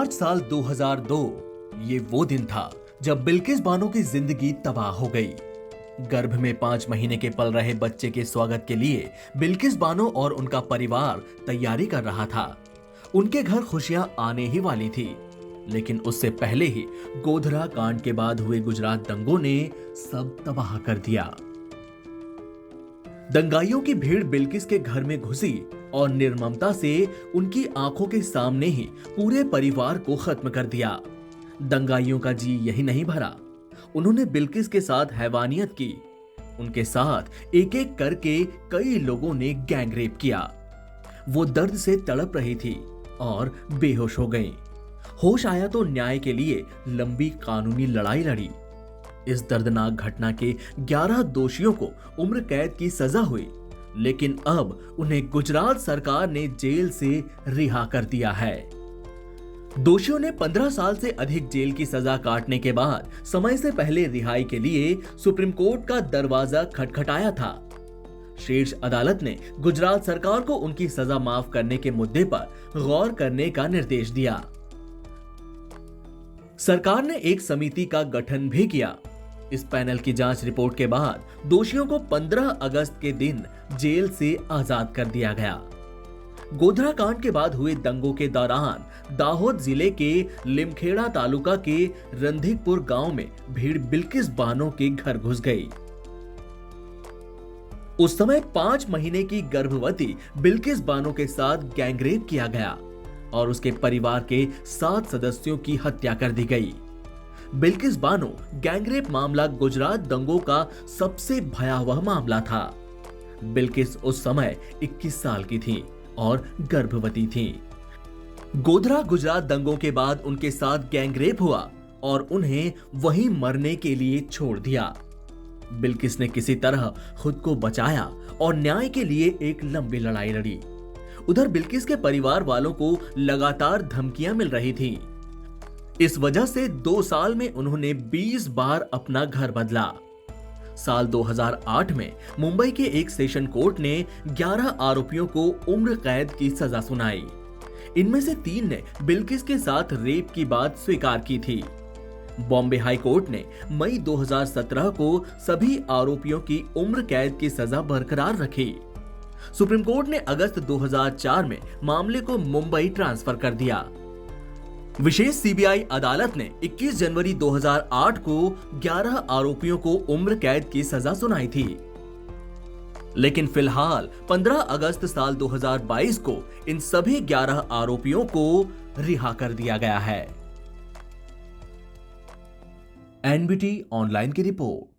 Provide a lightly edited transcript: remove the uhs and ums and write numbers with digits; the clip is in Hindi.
मार्च साल 2002 ये वो दिन था जब बिल्किस बानो की जिंदगी तबाह हो गई। गर्भ में 5 महीने के पल रहे बच्चे के स्वागत के लिए बिल्किस बानो और उनका परिवार तैयारी कर रहा था। उनके घर खुशियां आने ही वाली थी, लेकिन उससे पहले ही गोधरा कांड के बाद हुए गुजरात दंगों ने सब तबाह कर दिया। दंगाइयों की भीड़ बिल्किस के घर में घुसी और निर्ममता से उनकी आंखों के सामने ही पूरे परिवार को खत्म कर दिया। दंगाइयों का जी यही नहीं भरा, उन्होंने बिल्किस के साथ हैवानियत की। उनके साथ एक एक करके कई लोगों ने गैंगरेप किया। वो दर्द से तड़प रही थी और बेहोश हो गई। होश आया तो न्याय के लिए लंबी कानूनी लड़ाई लड़ी। इस दर्दनाक घटना के 11 दोषियों को उम्र कैद की सजा हुई, लेकिन अब उन्हें गुजरात सरकार ने जेल से रिहा कर दिया है। दोषियों ने 15 साल से अधिक जेल की सजा काटने के बाद समय से पहले रिहाई के लिए सुप्रीम कोर्ट का दरवाजा खटखटाया था। शीर्ष अदालत ने गुजरात सरकार को उनकी सजा माफ करने के मुद्दे पर गौर करने का निर्देश दिया। सरकार ने एक समिति का गठन भी किया। इस पैनल की जांच रिपोर्ट के बाद दोषियों को 15 अगस्त के दिन जेल से आजाद कर दिया गया। गोधरा कांड के बाद हुए दंगों के दौरान दाहोद जिले के लिमखेड़ा तालुका के रंधिकपुर गांव में भीड़ बिल्किस बानो के घर घुस गई। उस समय 5 महीने की गर्भवती बिल्किस बानो के साथ गैंगरेप किया गया और उसके परिवार के 7 सदस्यों की हत्या कर दी गई। बिल्किस बानो गैंगरेप मामला गुजरात दंगों का सबसे भयावह मामला था। बिल्किस उस समय 21 साल की थी और गर्भवती थी। गोधरा गुजरात दंगों के बाद उनके साथ गैंगरेप हुआ और उन्हें वहीं मरने के लिए छोड़ दिया। बिल्किस ने किसी तरह खुद को बचाया और न्याय के लिए एक लंबी लड़ाई लड़ी। उधर बिल्किस के परिवार वालों को लगातार धमकियां मिल रही थी। इस वजह से 2 साल में उन्होंने 20 बार अपना घर बदला। साल 2008 में मुंबई के एक सेशन कोर्ट ने 11 आरोपियों को उम्र कैद की सजा सुनाई। इनमें से 3 ने बिल्किस के साथ रेप की बात स्वीकार की थी। बॉम्बे हाई कोर्ट ने मई 2017 को सभी आरोपियों की उम्र कैद की सजा बरकरार रखी। सुप्रीम कोर्ट ने अगस्त 2004 में मामले को मुंबई ट्रांसफर कर दिया। विशेष सीबीआई अदालत ने 21 जनवरी 2008 को 11 आरोपियों को उम्र कैद की सजा सुनाई थी, लेकिन फिलहाल 15 अगस्त साल 2022 को इन सभी 11 आरोपियों को रिहा कर दिया गया है। एनबीटी ऑनलाइन की रिपोर्ट।